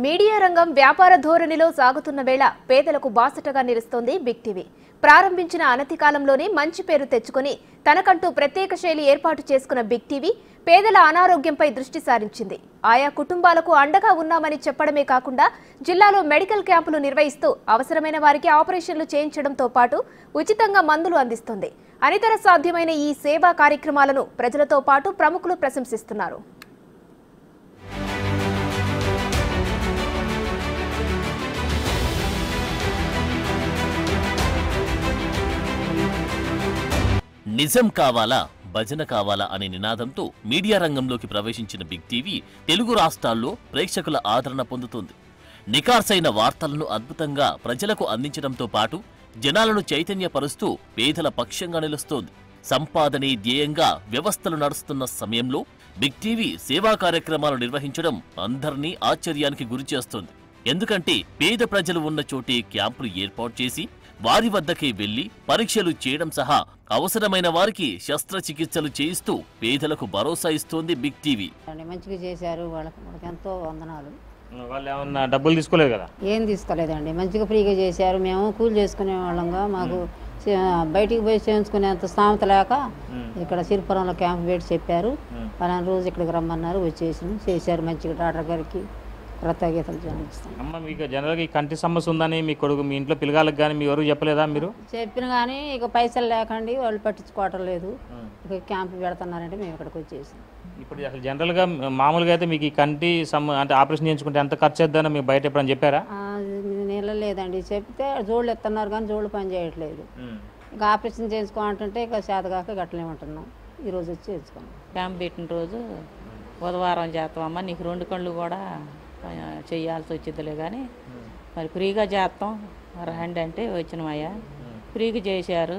Media రంగం వ్యాపార ధోరణిలో సాగుతున్న వేళ పేదలకు బాసటగా నిలుస్తోంది బిగ్ టీవీ. ప్రారంభించిన అనతి కాలంలోనే మంచి పేరు తెచ్చుకొని తనకంటూ ప్రత్యేక శైలి ఏర్పాటు చేసుకున్న బిగ్ టీవీ పేదల అనారోగ్యంపై దృష్టి సారించింది. ఆయా కుటుంబాలకు అండగా ఉన్నామని చెప్పడమే కాకుండా జిల్లాలో మెడికల్ క్యాంపులు నిర్వహిస్తూ అవసరమైన వారికి ఆపరేషన్లు చేయించడంతో పాటు ఉచితంగా మందులు అందిస్తుంది. అనితర సాధ్యమైన ఈ సేవా కార్యక్రమాలను ప్రజలతో పాటు ప్రముఖులు ప్రశంసిస్తున్నారు. నిజం కావాలా భజన కావాలా అనే నినాదంతో మీడియా రంగంలోకి ప్రవేశించిన బిగ్ టీవీ తెలుగు రాష్ట్రాల్లో ప్రేక్షకుల ఆదరణ పొందుతుంది. నికార్సైన వార్తలను అద్భుతంగా ప్రజలకు అందించడంతో పాటు జనాలను చైతన్యపరుస్తూ పేదల పక్షంగా నిలుస్తోంది. సంపాదనే ధ్యేయంగా వ్యవస్థలు నడుస్తున్న సమయంలో బిగ్ టీవీ సేవా కార్యక్రమాలు నిర్వహించడం అందరినీ ఆశ్చర్యానికి గురిచేస్తోంది. ఎందుకంటే పేద ప్రజలు ఉన్న చోటే క్యాంపులు ఏర్పాటు చేసి వారి వద్దకే వెళ్లి పరీక్షలు చేయడం సహా అవసరమైన వారికి శస్త్రచికిత్సలు చేయిస్తూ పేదలకు భరోసా ఇస్తోంది బిగ్ టీవీ. మంచిగా చేశారు, వాళ్ళకి ఎంతో వందనాలు. వాళ్ళు ఏమన్నా డబ్బులు తీసుకోలేదు కదా? ఏం తీసుకోలేదండి, మంచిగా ఫ్రీగా చేశారు. మేము కూలి చేసుకునే వాళ్ళంగా మాకు బయటికి పోయి చేయించుకునేంత స్థామత లేక ఇక్కడ సిరిపురంలో క్యాంప్ పెట్టి చెప్పారు. పలానా రోజు ఇక్కడికి రమ్మన్నారు, వచ్చేసి చేశారు. మంచిగా డాక్టర్ గారికి కృతజ్ఞతలు చెల్లిస్తాం. అమ్మ, మీకు జనరల్గా ఈ కంటి సమస్య ఉందని మీ కొడుకు మీ ఇంట్లో పిల్లగాళ్ళకి కానీ మీ ఎవరు చెప్పలేదా? మీరు చెప్పిన కానీ ఇక పైసలు లేకండి వాళ్ళు పట్టించుకోవటం లేదు. ఇక క్యాంప్ పెడుతున్నారంటే మేము ఇక్కడికి వచ్చేసాం. ఇప్పుడు అసలు జనరల్గా మామూలుగా అయితే మీకు ఈ కంటి అంటే ఆపరేషన్ చేయించుకుంటే ఎంత ఖర్చు అవుతుందని మీకు బయట ఎప్పుడని చెప్పారా? నెల లేదండి, చెప్తే జోళ్ళు ఎత్తున్నారు కానీ జోళ్ళు పని చేయట్లేదు. ఇక ఆపరేషన్ చేయించుకోమంటుంటే ఇక చేతగాక గట్లేమంటున్నాం. ఈరోజు వచ్చి చేయించుకున్నాం. క్యాంప్ పెట్టిన రోజు బుధవారం చేస్తామమ్మా, నీకు 2 కళ్ళు కూడా చేయాల్సి వచ్చిందిలే కానీ మరి ఫ్రీగా చేస్తాం రండి అంటే వచ్చినమయ్యా. ఫ్రీగా చేశారు.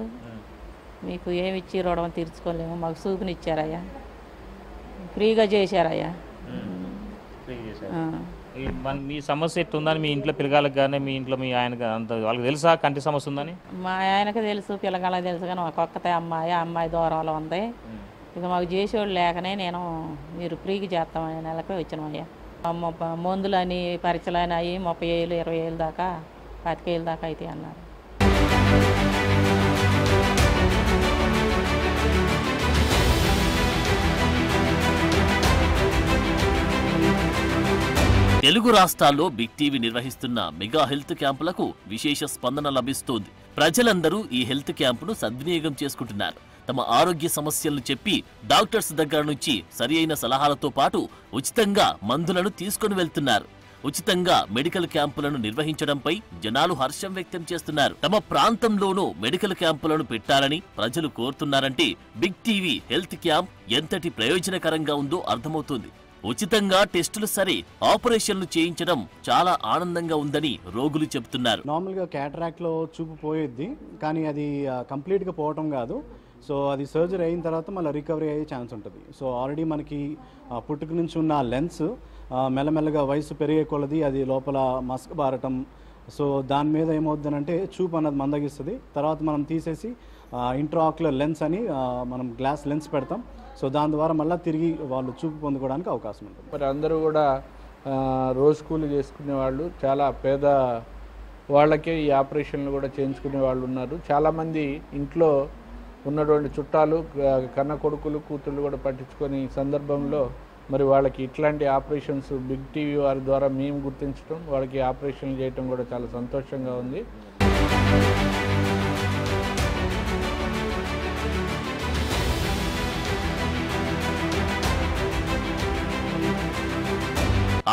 మీకు ఏమి ఇచ్చి రుణం తీర్చుకోలేము, మాకు చూపునిచ్చారయ్యా, ఫ్రీగా చేశారయ్యా. మీ సమస్య ఎట్టుందని మీ ఇంట్లో పిల్లగాళ్ళకి కానీ మీ ఇంట్లో మీ ఆయనకి అంత వాళ్ళకి తెలుసా కంటి సమస్య ఉందని? మా ఆయనకు తెలుసు, పిల్లగాళ్ళకి తెలుసు, కానీ మాకు ఒక్కతే అమ్మాయి దూరంలో ఉంది. ఇక మాకు చేసేవాళ్ళు లేకనే నేను మీరు ఫ్రీగా చేస్తామని నెలకే వచ్చినామయ్యా. మందులని పరీక్షలని అవి 30,000 20,000 దాకా 25,000 దాకా అయితే అన్నారు. తెలుగు రాష్ట్రాల్లో బిగ్ టీవీ నిర్వహిస్తున్న మెగా హెల్త్ క్యాంపులకు విశేష స్పందన లభిస్తోంది. ప్రజలందరూ ఈ హెల్త్ క్యాంపును సద్వినియోగం చేసుకుంటున్నారు. తమ ఆరోగ్య సమస్యలను చెప్పి డాక్టర్స్ దగ్గర నుంచి సరియైన సలహాలతో పాటు ఉచితంగా మందులను తీసుకుని వెళ్తున్నారు. ఉచితంగా మెడికల్ క్యాంపులను నిర్వహించడంపై జనాలు హర్షం వ్యక్తం చేస్తున్నారు. తమ ప్రాంతంలోనూ మెడికల్ క్యాంపులను పెట్టాలని ప్రజలు కోరుతున్నారంటే బిగ్ టీవీ హెల్త్ క్యాంప్ ఎంతటి ప్రయోజనకరంగా ఉందో అర్థమవుతుంది. ఉచితంగా టెస్టులు సరే, ఆపరేషన్లు చేయించడం చాలా ఆనందంగా ఉందని రోగులు చెబుతున్నారు. నార్మల్గా క్యాటరాక్ట్లో చూపు పోయేది, కానీ అది కంప్లీట్గా పోవటం కాదు. సో అది సర్జరీ అయిన తర్వాత మళ్ళీ రికవరీ అయ్యే ఛాన్స్ ఉంటుంది. సో ఆల్రెడీ మనకి పుట్టుక నుంచి ఉన్న లెన్స్ మెల్లమెల్లగా వయసు పెరిగే కొలది అది లోపల మస్క బారటం. సో దాని మీద ఏమవుతుందంటే చూపు అన్నది మందగిస్తుంది. తర్వాత మనం తీసేసి ఇంట్రాక్యులర్ లెన్స్ అని మనం గ్లాస్ లెన్స్ పెడతాం. సో దాని ద్వారా మళ్ళీ తిరిగి వాళ్ళు చూపు పొందుకోవడానికి అవకాశం ఉంటుంది. మరి అందరూ కూడా రోజు కూలి చేసుకునే వాళ్ళు, చాలా పేద వాళ్ళకే ఈ ఆపరేషన్లు కూడా చేయించుకునే వాళ్ళు ఉన్నారు. చాలామంది ఇంట్లో ఉన్నటువంటి చుట్టాలు, కన్న కొడుకులు, కూతుళ్ళు కూడా పట్టించుకొని సందర్భంలో మరి వాళ్ళకి ఇట్లాంటి ఆపరేషన్స్ బిగ్ టీవీ వారి ద్వారా మేము గుర్తించడం, వాళ్ళకి ఆపరేషన్లు చేయటం కూడా చాలా సంతోషంగా ఉంది.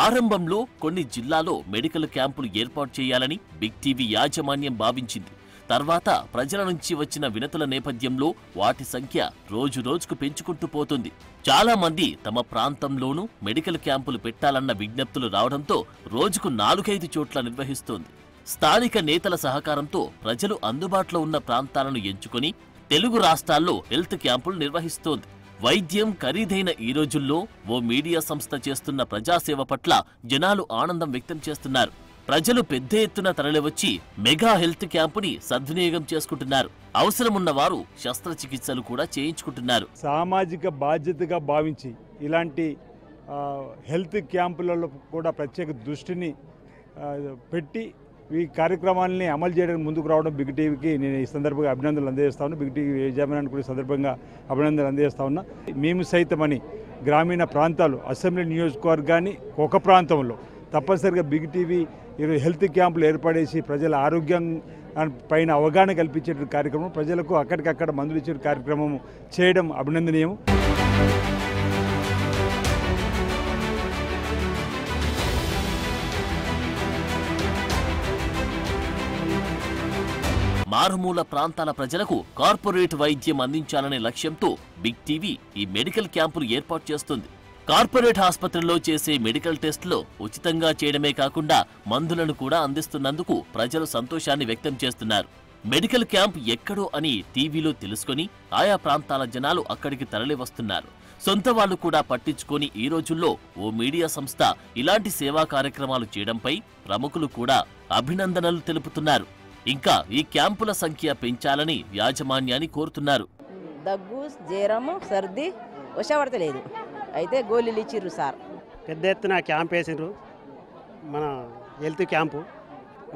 ఆరంభంలో కొన్ని జిల్లాలో మెడికల్ క్యాంపులు ఏర్పాటు చేయాలని బిగ్ టీవీ యాజమాన్యం భావించింది. తర్వాత ప్రజల నుంచి వచ్చిన వినతుల నేపథ్యంలో వాటి సంఖ్య రోజురోజుకు పెంచుకుంటూ పోతుంది. చాలా మంది తమ ప్రాంతంలోనూ మెడికల్ క్యాంపులు పెట్టాలన్న విజ్ఞప్తులు రావడంతో రోజుకు 4-5 చోట్ల నిర్వహిస్తోంది. స్థానిక నేతల సహకారంతో ప్రజలు అందుబాటులో ఉన్న ప్రాంతాలను ఎంచుకొని తెలుగు రాష్ట్రాల్లో హెల్త్ క్యాంపులు నిర్వహిస్తోంది. వైద్యం ఖరీదైన ఈ రోజుల్లో ఓ మీడియా సంస్థ చేస్తున్న ప్రజాసేవ పట్ల జనాలు ఆనందం వ్యక్తం చేస్తున్నారు. ప్రజలు పెద్ద ఎత్తున తరలివచ్చి మెగా హెల్త్ క్యాంపుని సద్వినియోగం చేసుకుంటున్నారు. అవసరమున్న వారు శస్త్రచికిత్సలు కూడా చేయించుకుంటున్నారు. సామాజిక బాధ్యతగా భావించి ఇలాంటి హెల్త్ క్యాంపులలో కూడా ప్రత్యేక దృష్టిని పెట్టి ఈ కార్యక్రమాలని అమలు చేయడానికి ముందుకు రావడం బిగ్ టీవీకి నేను ఈ సందర్భంగా అభినందనలు అందజేస్తా ఉన్నా. బిగ్ టీవీ యజమానానికి కూడా ఈ సందర్భంగా అభినందనలు అందజేస్తా ఉన్నా. మేము సైతమని గ్రామీణ ప్రాంతాలు అసెంబ్లీ నియోజకవర్గాన్ని ఒక ప్రాంతంలో తప్పనిసరిగా బిగ్ టీవీ ఈరోజు హెల్త్ క్యాంపులు ఏర్పడేసి ప్రజల ఆరోగ్యం పైన అవగాహన కల్పించే కార్యక్రమం, ప్రజలకు అక్కడికక్కడ మందులు ఇచ్చే కార్యక్రమం చేయడం అభినందనీయం. మారుమూల ప్రాంతాల ప్రజలకు కార్పొరేట్ వైద్యం అందించాలనే లక్ష్యంతో బిగ్ టీవీ ఈ మెడికల్ క్యాంపులు ఏర్పాటు చేస్తుంది. కార్పొరేట్ ఆసుపత్రుల్లో చేసే మెడికల్ టెస్టులు ఉచితంగా చేయడమే కాకుండా మందులను కూడా అందిస్తున్నందుకు ప్రజలు సంతోషాన్ని వ్యక్తం చేస్తున్నారు. మెడికల్ క్యాంప్ ఎక్కడో అని టీవీలో తెలుసుకుని ఆయా ప్రాంతాల జనాలు అక్కడికి తరలి వస్తున్నారు. సొంత వాళ్లు కూడా పట్టించుకొని ఈ రోజుల్లో ఓ మీడియా సంస్థ ఇలాంటి సేవా కార్యక్రమాలు చేయడంపై ప్రముఖులు కూడా అభినందనలు తెలుపుతున్నారు. ఇంకా ఈ క్యాంపుల సంఖ్య పెంచాలని యాజమాన్యాన్ని కోరుతున్నారు. దగ్గు, జ్వరము, సర్ది వశపడతలేదు. అయితే గోళీలు ఇచ్చిర్రు సార్. పెద్ద ఎత్తున క్యాంప్ వేసిండ్రు. మన హెల్త్ క్యాంపు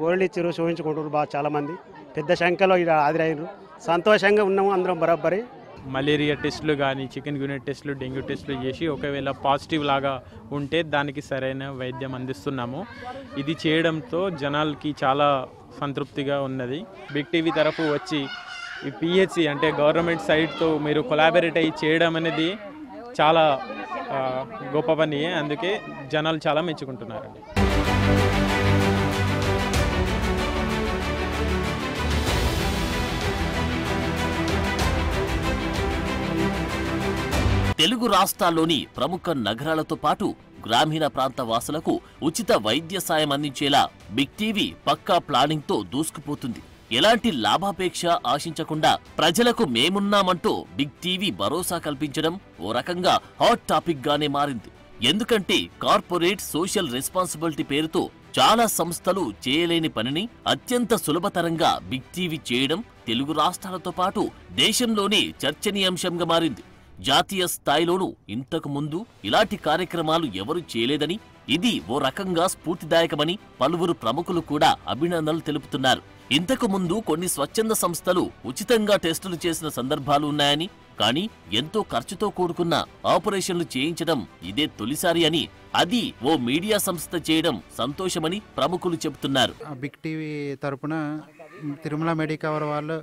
గోళీలు ఇచ్చిర్రు, చూపించుకుంటారు బాగా చాలామంది పెద్ద సంఖ్యలో ఇక్కడ హాజరైనరు. సంతోషంగా ఉన్నాము అందరం బరాబరి. మలేరియా టెస్టులు కానీ, చికెన్ గున్యా టెస్టులు, డెంగ్యూ టెస్టులు చేసి ఒకవేళ పాజిటివ్ లాగా ఉంటే దానికి సరైన వైద్యం అందిస్తున్నాము. ఇది చేయడంతో జనాలకి చాలా సంతృప్తిగా ఉన్నది. బిగ్ టీవీ తరఫు వచ్చి ఈ పిహెచ్సి అంటే గవర్నమెంట్ సైడ్తో మీరు కొలాబరేట్ అయ్యి చేయడం అనేది చాలా గొప్ప పని. అందుకే జనాలు చాలా మెచ్చుకుంటున్నారండి. తెలుగు రాష్ట్రాల్లోని ప్రముఖ నగరాలతో పాటు గ్రామీణ ప్రాంత వాసులకు ఉచిత వైద్య సాయం అందించేలా బిగ్ టీవీ పక్కా ప్లానింగ్తో దూసుకుపోతుంది. ఎలాంటి లాభాపేక్ష ఆశించకుండా ప్రజలకు మేమున్నామంటూ బిగ్ టీవీ భరోసా కల్పించడం ఓ రకంగా హాట్ టాపిక్ గానే మారింది. ఎందుకంటే కార్పొరేట్ సోషల్ రెస్పాన్సిబిలిటీ పేరుతో చాలా సంస్థలు చేయలేని పనిని అత్యంత సులభతరంగా బిగ్ టీవీ చేయడం తెలుగు రాష్ట్రాలతో పాటు దేశంలోనే చర్చనీయాంశంగా మారింది. జాతీయ స్థాయిలోనూ ఇంతకు ముందు ఇలాంటి కార్యక్రమాలు ఎవరూ చేయలేదని, ఇది ఓ రకంగా స్ఫూర్తిదాయకమని పలువురు ప్రముఖులు కూడా అభినందనలు తెలుపుతున్నారు. ఇంతకు ముందు కొన్ని స్వచ్ఛంద సంస్థలు ఉచితంగా టెస్టులు చేసిన సందర్భాలు ఉన్నాయని, కానీ ఎంతో ఖర్చుతో కూడుకున్న ఆపరేషన్లు చేయించడం ఇదే తొలిసారి అని, అది ఓ మీడియా సంస్థ చేయడం సంతోషమని ప్రముఖులు చెబుతున్నారు. బిగ్ టీవీ తరపున తిరుమల మెడికవర్ వాళ్ళు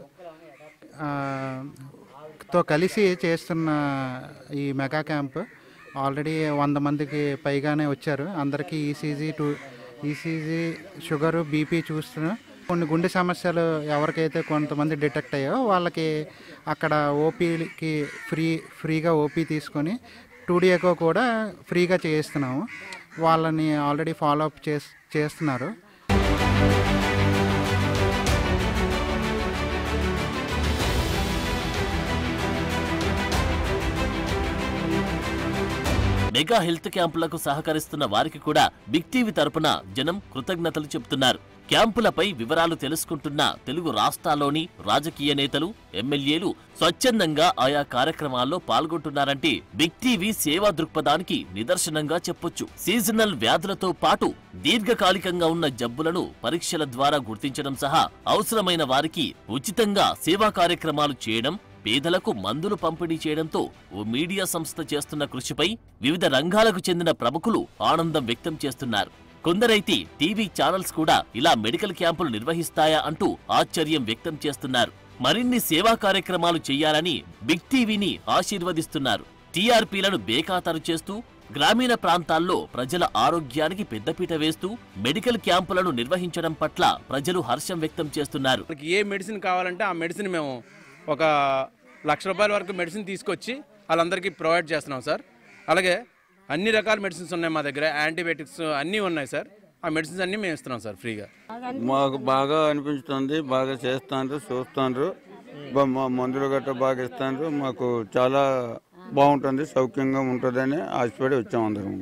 తో కలిసి చేస్తున్న ఈ మెగా క్యాంప్ ఆల్రెడీ 100 మందికి పైగానే వచ్చారు. అందరికీ ఈసీజీ, షుగరు, బీపీ చూస్తున్న కొన్ని గుండె సమస్యలు ఎవరికైతే కొంతమంది డిటెక్ట్ అయ్యాయో వాళ్ళకి అక్కడ ఓపీకి ఫ్రీగా ఓపీ తీసుకొని 2D ఎకో కూడా ఫ్రీగా చేయిస్తున్నాము. వాళ్ళని ఆల్రెడీ ఫాలో అప్ చేస్తున్నారు. మెగా హెల్త్ క్యాంపులకు సహకరిస్తున్న వారికి కూడా బిగ్ టీవీ తరపున జనం కృతజ్ఞతలు చెబుతున్నారు. క్యాంపులపై వివరాలు తెలుసుకుంటున్న తెలుగు రాష్ట్రాల్లోని రాజకీయ నేతలు, ఎమ్మెల్యేలు స్వచ్ఛందంగా ఆయా కార్యక్రమాల్లో పాల్గొంటున్నారంటే బిగ్ టీవీ సేవా దృక్పథానికి నిదర్శనంగా చెప్పొచ్చు. సీజనల్ వ్యాధులతో పాటు దీర్ఘకాలికంగా ఉన్న జబ్బులను పరీక్షల ద్వారా గుర్తించడం సహా అవసరమైన వారికి ఉచితంగా సేవా కార్యక్రమాలు చేయడం, పేదలకు మందులు పంపిణీ చేయడంతో ఓ మీడియా సంస్థ చేస్తున్న కృషిపై వివిధ రంగాలకు చెందిన ప్రముఖులు ఆనందం వ్యక్తం చేస్తున్నారు. కొందరైతే టీవీ ఛానల్స్ కూడా ఇలా మెడికల్ క్యాంపులు నిర్వహిస్తాయా అంటూ ఆశ్చర్యం వ్యక్తం చేస్తున్నారు. మరిన్ని సేవా కార్యక్రమాలు చేయాలని బిగ్ టీవీని ఆశీర్వదిస్తున్నారు. టీఆర్పీలను బేఖాతరు చేస్తూ గ్రామీణ ప్రాంతాల్లో ప్రజల ఆరోగ్యానికి పెద్దపీట వేస్తూ మెడికల్ క్యాంపులను నిర్వహించడం పట్ల ప్రజలు హర్షం వ్యక్తం చేస్తున్నారు. ఏ మెడిసిన్ కావాలంటే ఆ మెడిసిన్ మేము ఒక ₹1,00,000 వరకు మెడిసిన్ తీసుకొచ్చి వాళ్ళందరికీ ప్రొవైడ్ చేస్తున్నాం సార్. అలాగే అన్ని రకాల మెడిసిన్స్ ఉన్నాయి మా దగ్గర, యాంటీబయాటిక్స్ అన్నీ ఉన్నాయి సార్. ఆ మెడిసిన్స్ అన్నీ మేము ఇస్తున్నాం సార్ ఫ్రీగా. మాకు బాగా అనిపిస్తుంది, బాగా చేస్తాండ్రు, చూస్తాండ్రు, మందులు గట్రా బాగా ఇస్తాండ్రు. మాకు చాలా బాగుంటుంది, సౌఖ్యంగా ఉంటుందని ఆశపడి వచ్చాము అందరం.